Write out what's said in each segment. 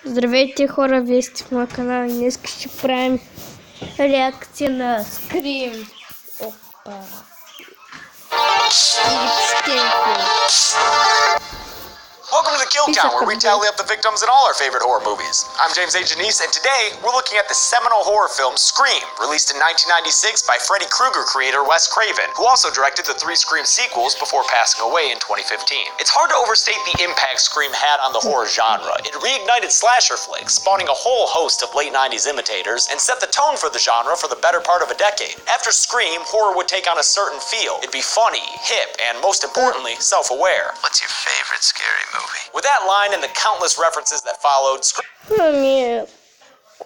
Здравейте хора, вие сте в моя канал и днес ще правим реакция на Scream. Опа. Welcome to the Kill Count, where we tally up the victims in all our favorite horror movies. I'm James A. Janice, and today we're looking at the seminal horror film Scream, released in 1996 by Freddy Krueger creator Wes Craven, who also directed the 3 Scream sequels before passing away in 2015. It's hard to overstate the impact Scream had on the horror genre. It reignited slasher flicks, spawning a whole host of late 90s imitators, and set the tone for the genre for the better part of a decade. After Scream, horror would take on a certain feel. It'd be funny, hip, and most importantly, self-aware. What's your favorite scary movie? With that line and the countless references that followed,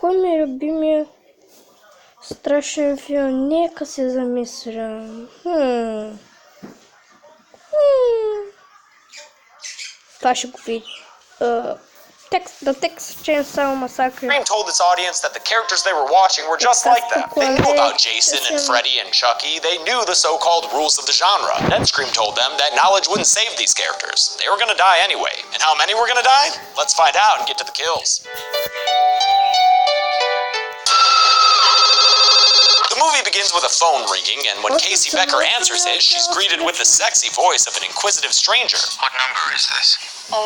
Кой ми е любимия страшен филм? Нека се замисля. Това ще го види. The Texas Chainsaw Massacre. Scream told its audience that the characters they were watching were just like them. They knew about Jason and Freddy and Chucky. They knew the so-called rules of the genre. Then Scream told them that knowledge wouldn't save these characters. They were gonna die anyway. And how many were gonna die? Let's find out and get to the kills. The movie begins with a phone ringing, and when Casey Becker answers it, she's greeted with the sexy voice of an inquisitive stranger. What number is this?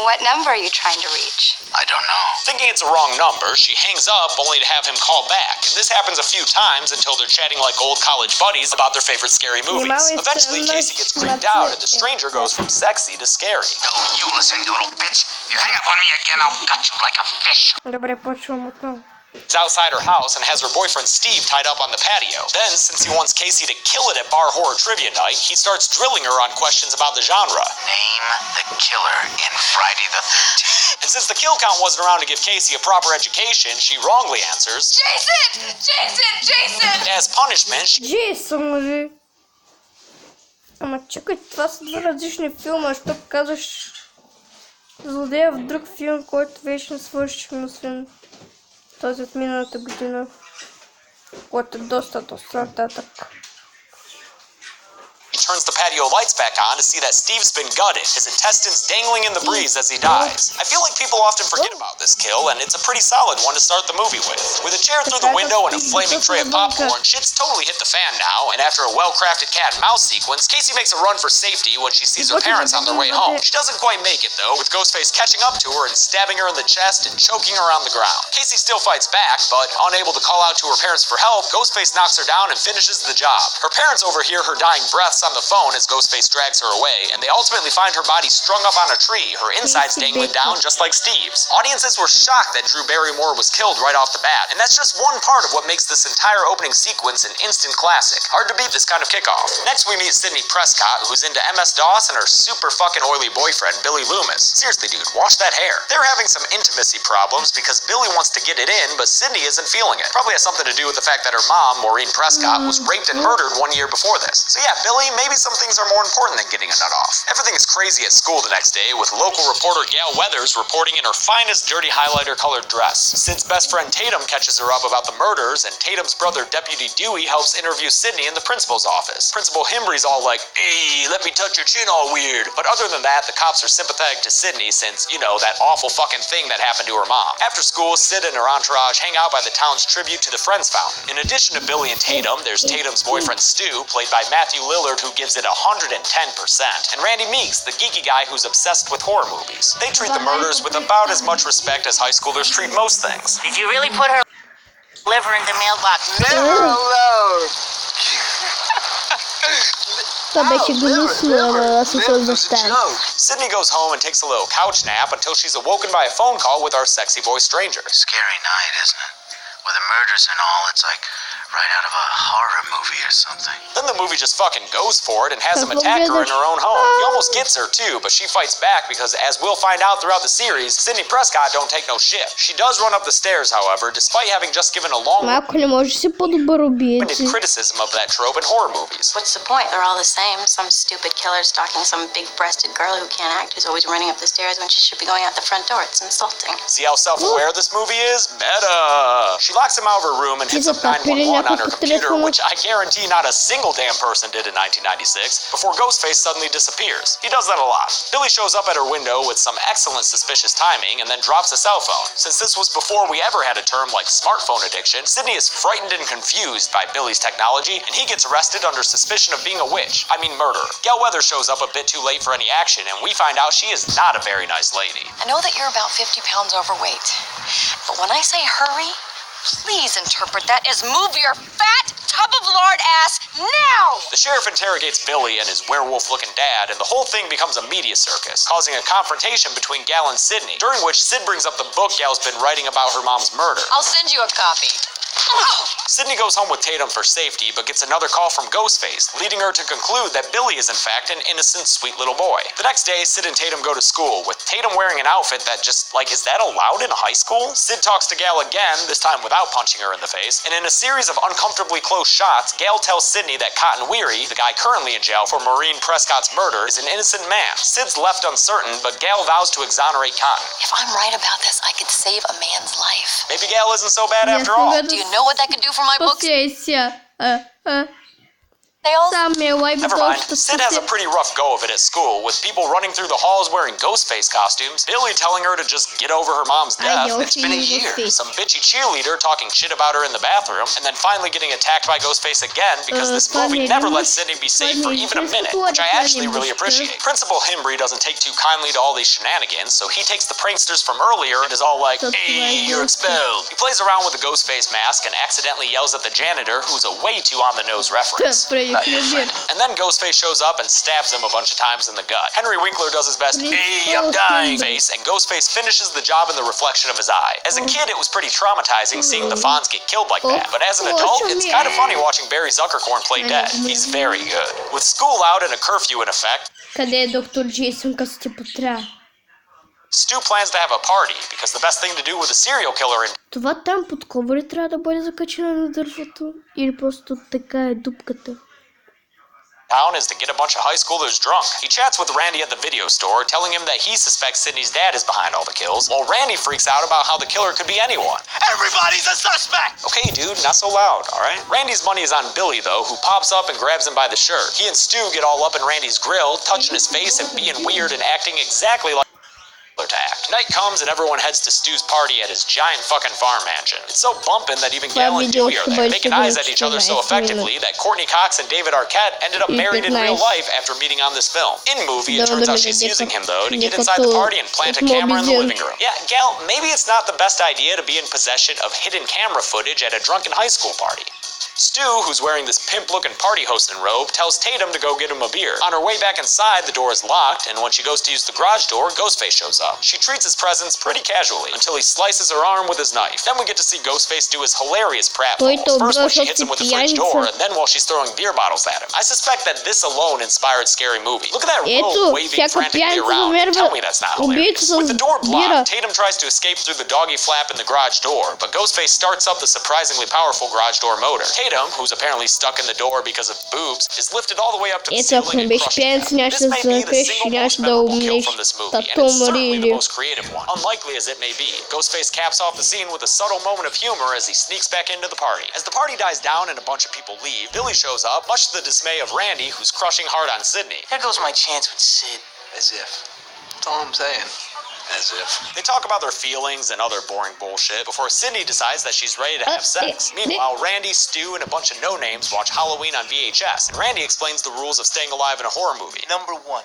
What number are you trying to reach? I don't know. Thinking it's a wrong number, she hangs up only to have him call back. And this happens a few times until they're chatting like old college buddies about their favorite scary movies. Eventually, Casey gets creeped out, and the stranger goes from sexy to scary. No, you listen, you little bitch. You hang up on me again, I'll cut you like a fish. Добре, почвам отново. She's outside her house and has her boyfriend Steve tied up on the patio. Then, since he wants Casey to kill it at Bar Horror Trivia Night, he starts drilling her on questions about the genre. Name the killer in Friday the 13th. And since the kill count wasn't around to give Casey a proper education, she wrongly answers, Jason! Jason! Jason! As punishment, Джейсън, нали? Ама чакай, това са два различни филма, що казваш злодея в друг филм, който вече не свършихме, освен този от миналата година, който е доста нататък. He turns the patio lights back on to see that Steve's been gutted, his intestines dangling in the breeze as he dies. I feel like people often forget about this kill, and it's a pretty solid one to start the movie with. With a chair through the window and a flaming tray of popcorn, shit's totally hit the fan now, and after a well-crafted cat and mouse sequence, Casey makes a run for safety when she sees her parents on their way home. She doesn't quite make it, though, with Ghostface catching up to her and stabbing her in the chest and choking her on the ground. Casey still fights back, but unable to call out to her parents for help, Ghostface knocks her down and finishes the job. Her parents overhear her dying breaths on the phone as Ghostface drags her away, and they ultimately find her body strung up on a tree, her insides dangling down just like Steve's. Audiences were shocked that Drew Barrymore was killed right off the bat, and that's just one part of what makes this entire opening sequence an instant classic. Hard to beat this kind of kickoff. Next we meet Sidney Prescott, who's into MS-DOS, and her super fucking oily boyfriend, Billy Loomis. Seriously, dude, wash that hair. They're having some intimacy problems because Billy wants to get it in, but Sidney isn't feeling it. Probably has something to do with the fact that her mom, Maureen Prescott, was raped and murdered 1 year before this. So yeah, Billy, maybe some things are more important than getting a nut off. Everything is crazy at school the next day, with local reporter Gail Weathers reporting in her finest dirty highlighter-colored dress. Sid's best friend Tatum catches her up about the murders, and Tatum's brother Deputy Dewey helps interview Sidney in the principal's office. Principal Himbry's all like, "Hey, let me touch your chin all weird." But other than that, the cops are sympathetic to Sidney since, you know, that awful fucking thing that happened to her mom. After school, Sid and her entourage hang out by the town's tribute to the Friends Fountain. In addition to Billy and Tatum, there's Tatum's boyfriend Stu, played by Matthew Lillard, who gives it 110%, and Randy Meeks, the geeky guy who's obsessed with horror movies. They treat the murders with about as much respect as high schoolers treat most things. Did you really put her liver in the mailbox? Never alone! Sydney goes home and takes a little couch nap until she's awoken by a phone call with our sexy voice stranger. Scary night, isn't it? With the murders and all, it's like right out of a horror movie or something. Then the movie just fucking goes for it and has him attack her in her own home. He almost gets her too, but she fights back because, as we'll find out throughout the series, Sidney Prescott don't take no shit. She does run up the stairs, however, despite having just given a long criticism of that trope in horror movies. What's the point? They're all the same. Some stupid killer stalking some big-breasted girl who can't act, who's always running up the stairs when she should be going out the front door. It's insulting. See how self-aware this movie is? Meta! She locks him out of her room and hits up 911 run on her computer, which I guarantee not a single damn person did in 1996, before Ghostface suddenly disappears. He does that a lot. Billy shows up at her window with some excellent suspicious timing and then drops a cell phone. Since this was before we ever had a term like smartphone addiction, Sydney is frightened and confused by Billy's technology, and he gets arrested under suspicion of being a witch. I mean murderer. Gail Weathers shows up a bit too late for any action, and we find out she is not a very nice lady. I know that you're about 50 pounds overweight, but when I say hurry, please interpret that as move your fat tub of lard ass now! The sheriff interrogates Billy and his werewolf-looking dad, and the whole thing becomes a media circus, causing a confrontation between Gal and Sydney, during which Sid brings up the book Gal's been writing about her mom's murder. I'll send you a copy. Sydney goes home with Tatum for safety, but gets another call from Ghostface, leading her to conclude that Billy is in fact an innocent, sweet little boy. The next day, Sid and Tatum go to school, with Tatum wearing an outfit that just, is that allowed in high school? Sid talks to Gal again, this time without punching her in the face, and in a series of uncomfortably close shots, Gal tells Sydney that Cotton Weary, the guy currently in jail for Maureen Prescott's murder, is an innocent man. Sid's left uncertain, but Gal vows to exonerate Cotton. If I'm right about this, I could save a man's life. Maybe Gal isn't so bad after all. Do you know what that could do for my books? Paciência. Sales? Tá, meu, aí Never mind. Sid has a pretty rough go of it at school, with people running through the halls wearing Ghostface costumes, Billy telling her to just get over her mom's death. eu It's been a odeio year. Ghostface. Some bitchy cheerleader talking shit about her in the bathroom, and then finally getting attacked by Ghostface again because this movie never lets Sydney be safe for even a minute, which I actually really appreciate. Principal Himbry doesn't take too kindly to all these shenanigans, so he takes the pranksters from earlier and is all like, "Hey, you're expelled." He plays around with the Ghostface mask and accidentally yells at the janitor, who's a way too on-the-nose reference. And then Ghostface shows up and stabs him a bunch of times in the gut. Henry Winkler does his best, "Hey, I'm dying" face, and Ghostface finishes the job in the reflection of his eye. As a kid, it was pretty traumatizing seeing the Fonz get killed like that, but as an adult, it's kind of funny watching Barry Zuckercorn play dead. He's very good. With school out and a curfew in effect, Къде е доктор Джейсън, като сте потря? Stu plans to have a party, because the best thing to do with a serial killer in Това там под коба ли трябва да бъде закачено на дървото? Или просто така е дупката? town is to get a bunch of high schoolers drunk. He chats with Randy at the video store, telling him that he suspects Sydney's dad is behind all the kills, while Randy freaks out about how the killer could be anyone. Everybody's a suspect! Okay, dude, not so loud, alright? Randy's money is on Billy, though, who pops up and grabs him by the shirt. He and Stu get all up in Randy's grill, touching his face and being weird and acting exactly like to act. Night comes and everyone heads to Stu's party at his giant fucking farm mansion. It's so bumpin' that even Gal and Dewey are there, making eyes at each other so effectively that Courtney Cox and David Arquette ended up married in real life after meeting on this film. In movie, it turns out she's using him, though, to get inside the party and plant a camera in the living room. Yeah, Gal, maybe it's not the best idea to be in possession of hidden camera footage at a drunken high school party. Stu, who's wearing this pimp-looking party hosting robe, tells Tatum to go get him a beer. On her way back inside, the door is locked, and when she goes to use the garage door, Ghostface shows up. She treats his presence pretty casually, until he slices her arm with his knife. Then we get to see Ghostface do his hilarious pratfalls. First when she hits him with the fridge door, and then while she's throwing beer bottles at him. I suspect that this alone inspired Scary Movie. Look at that robe waving frantically around, and tell me that's not hilarious. With the door blocked, Tatum tries to escape through the doggy flap in the garage door, but Ghostface starts up the surprisingly powerful garage door motor. Tatum, who's apparently stuck in the door because of boobs, is lifted all the way up to the ceiling and crushed to death. This may be the single most memorable kill from this movie, and it's certainly the most creative one, unlikely as it may be. Ghostface caps off the scene with a subtle moment of humor as he sneaks back into the party. As the party dies down and a bunch of people leave, Billy shows up, much to the dismay of Randy, who's crushing hard on Sydney. There goes my chance with Sid. As if. That's all I'm saying. As if. They talk about their feelings and other boring bullshit before Sydney decides that she's ready to have sex. Meanwhile, Randy, Stu, and a bunch of no-names watch Halloween on VHS, and Randy explains the rules of staying alive in a horror movie. Number 1,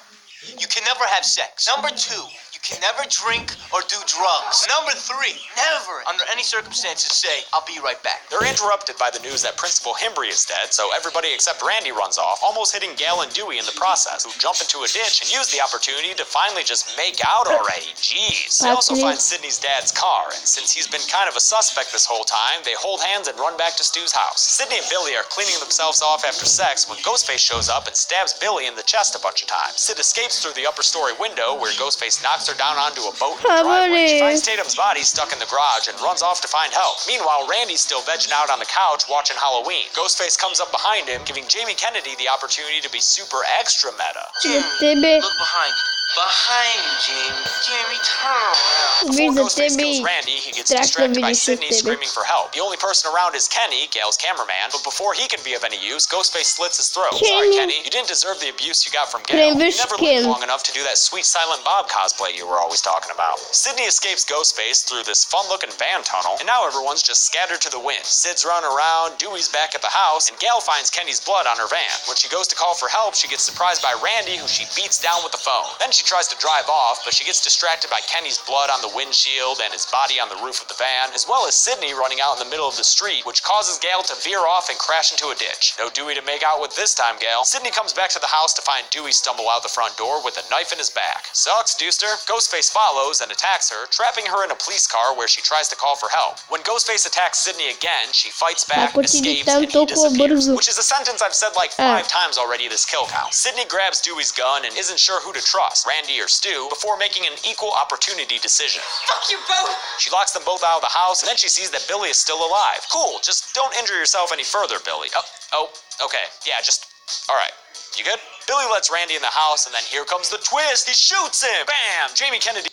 you can never have sex. Number 2, you can never drink or do drugs. Number 3, never, under any circumstances, say, "I'll be right back." They're interrupted by the news that Principal Himbry is dead, so everybody except Randy runs off, almost hitting Gal and Dewey in the process, who jump into a ditch and use the opportunity to finally just make out already. Jeez. They also find Sydney's dad's car, and since he's been kind of a suspect this whole time, they hold hands and run back to Stu's house. Sydney and Billy are cleaning themselves off after sex when Ghostface shows up and stabs Billy in the chest a bunch of times. Sid escapes through the upper story window, where Ghostface knocks her down onto a boat in the driveway. She finds Tatum's body stuck in the garage and runs off to find help. Meanwhile, Randy's still vegging out on the couch watching Halloween. Ghostface comes up behind him, giving Jamie Kennedy the opportunity to be super extra meta. Look behind you. Behind you, Jamie. Jamie, turn around. Before Видно, Ghostface kills тебе Randy, he gets страшно distracted by видеть, что Sydney тебе. screaming for help. The only person around is Kenny, Gail's cameraman, but before he can be of any use, Ghostface slits his throat. Sorry, Kenny. Kenny, you didn't deserve the abuse you got from Gail. Прям You весь never Кен. lived long enough to do that sweet Silent Bob cosplay you were always talking about. Sydney escapes Ghostface through this fun-looking van tunnel, and now everyone's just scattered to the wind. Sid's running around, Dewey's back at the house, and Gail finds Kenny's blood on her van. When she goes to call for help, she gets surprised by Randy, who she beats down with the phone. Then she tries to drive off, but she gets distracted by Kenny's blood on the windshield and his body on the roof of the van, as well as Sydney running out in the middle of the street, which causes Gail to veer off and crash into a ditch. No Dewey to make out with this time, Gail. Sydney comes back to the house to find Dewey stumble out the front door with a knife in his back. Sucks, Deuster. Ghostface follows and attacks her, trapping her in a police car where she tries to call for help. When Ghostface attacks Sydney again, she fights back, escapes, and he disappears. Which is a sentence I've said like 5 times already this kill count. Sydney grabs Dewey's gun and isn't sure who to trust, Randy or Stu, before making an equal opportunity decision. Fuck you both! She locks them both out of the house, and then she sees that Billy is still alive. Cool, just don't injure yourself any further, Billy. Oh, okay, yeah, just, alright. You good? Billy lets Randy in the house, and then here comes the twist. He shoots him! Bam! Jamie Kennedy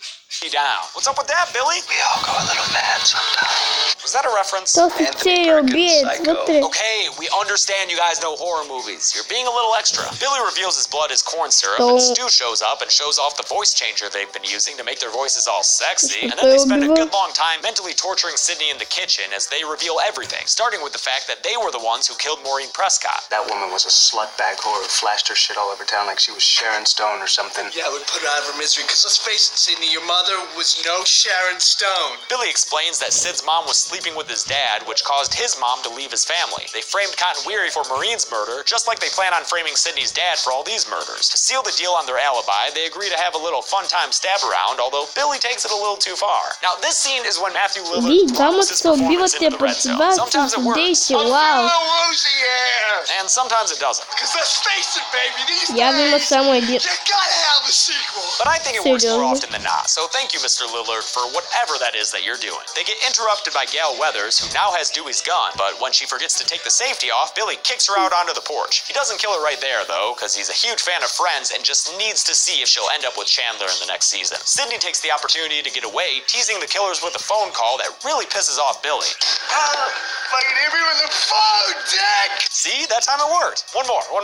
down. What's up with that, Billy? We all go a little mad sometimes. Was that a reference? Кто сетей убийц? Смотри. Okay, we understand you guys know horror movies. You're being a little extra. Billy reveals his blood is corn syrup, So- and Stu shows up and shows off the voice changer they've been using to make their voices all sexy. And then they spend a good long time mentally torturing Sydney in the kitchen as they reveal everything, starting with the fact that they were the ones who killed Maureen Prescott. That woman was a slutbag whore who flashed her shit all over town like she was Sharon Stone or something. Yeah, we put her out of her misery, because let's face it, Sydney, your mother was no Sharon Stone. Billy explains that Sid's mom was sleeping with his dad, which caused his mom to leave his family. They framed Cotton Weary for Maureen's murder, just like they plan on framing Sydney's dad for all these murders. To seal the deal on their alibi, they agree to have a little fun time stab around, although Billy takes it a little too far. Now, this scene is when Matthew Lillard throws his Дамочка убила performance тебя into the red zone. Sometimes it works, дети, вау. Woozy air! and sometimes it doesn't. Because let's face it, baby, these Я думаю, days, самый you gotta have a sequel. But I think it works more Seriously? often than not, so thank you, Mr. Lillard, for whatever that is that you're doing. They get interrupted by Gail Weathers, who now has Dewey's gun, but when she forgets to take the safety off, Billy kicks her out onto the porch. He doesn't kill her right there, though, because he's a huge fan of Friends and just needs to see if she'll end up with Chandler in the next season. Sydney takes the opportunity to get away, teasing the killers with a phone call that really pisses off Billy. Fucking hit me with the phone, Dick! See? That time it worked. One more. My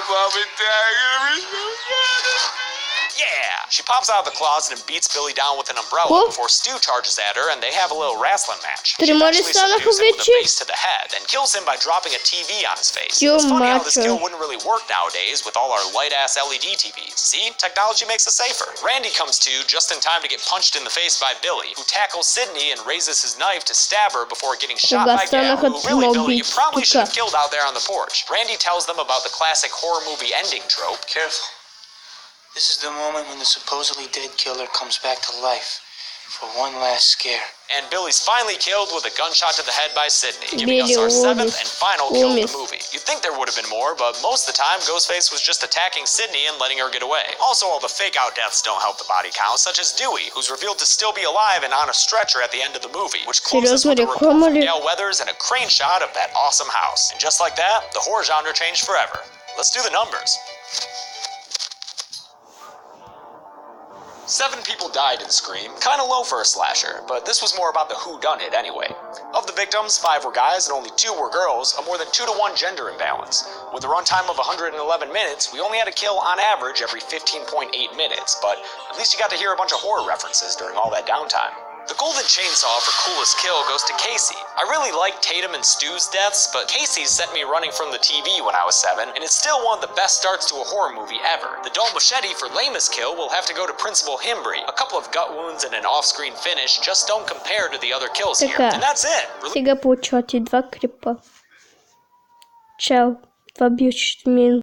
mom and dad are gonna be so mad. Yeah! She pops out of the closet and beats Billy down with an umbrella What? before Stu charges at her and they have a little wrestling match. She Тримали eventually станах subdues him with a увечья? base to the head and kills him by dropping a TV on his face. It's funny how this Ё-мачо. kill wouldn't really work nowadays with all our light-ass LED TVs. See? Technology makes us safer. Randy comes to just in time to get punched in the face by Billy, who tackles Sydney and raises his knife to stab her before getting shot by Gail, станах who really, отсюда Billy, you убить, probably should have сука. killed out there on the porch. Randy tells them about the classic horror movie ending trope. Careful. This is the moment when the supposedly dead killer comes back to life for one last scare. And Billy's finally killed with a gunshot to the head by Sydney, giving us our Billy seventh and final kill of the Loomis. movie. You'd think there would have been more, but most of the time, Ghostface was just attacking Sydney and letting her get away. Also, all the fake-out deaths don't help the body count, such as Dewey, who's revealed to still be alive and on a stretcher at the end of the movie, which closes Серьезно, with a report реклама from ли? Gail Weathers and a crane shot of that awesome house. And just like that, the horror genre changed forever. Let's do the numbers. 7 people died in Scream, kinda low for a slasher, but this was more about the whodunit anyway. Of the victims, 5 were guys and only 2 were girls, a more than 2-to-1 gender imbalance. With a runtime of 111 minutes, we only had a kill on average every 15.8 minutes, but at least you got to hear a bunch of horror references during all that downtime. The golden chainsaw for coolest kill goes to Casey. I really liked Tatum and Stu's deaths, but Casey's sent me running from the TV when I was 7, and it's still one of the best starts to a horror movie ever. The dull machete for lamest kill will have to go to Principal Himbry. A couple of gut wounds and an off-screen finish just don't compare to the other kills here. Така. And that's it. Сега получила ти 2 крипа. Чао. 2 бьющих